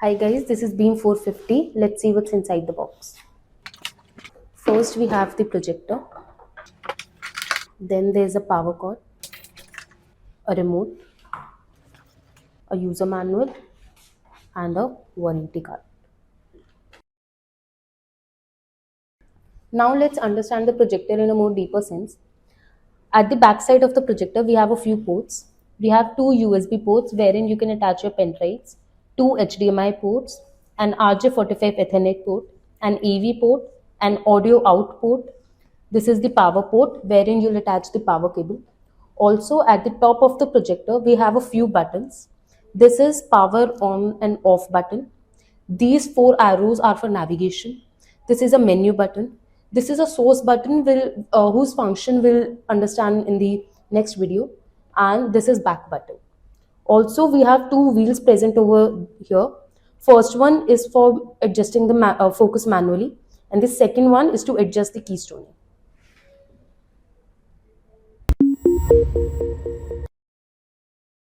Hi guys, this is Beam 450. Let's see what's inside the box. First we have the projector. Then there's a power cord, a remote, a user manual and a warranty card. Now let's understand the projector in a more deeper sense. At the back side of the projector we have a few ports. We have two USB ports wherein you can attach your pen drives, two HDMI ports, an RJ45 Ethernet port, an AV port, an audio out port. This is the power port wherein you'll attach the power cable. Also at the top of the projector we have a few buttons. This is power on and off button. These four arrows are for navigation. This is a menu button. This is a source button whose function we'll understand in the next video. And this is back button. Also, we have two wheels present over here. First one is for adjusting the focus manually, and the second one is to adjust the keystone.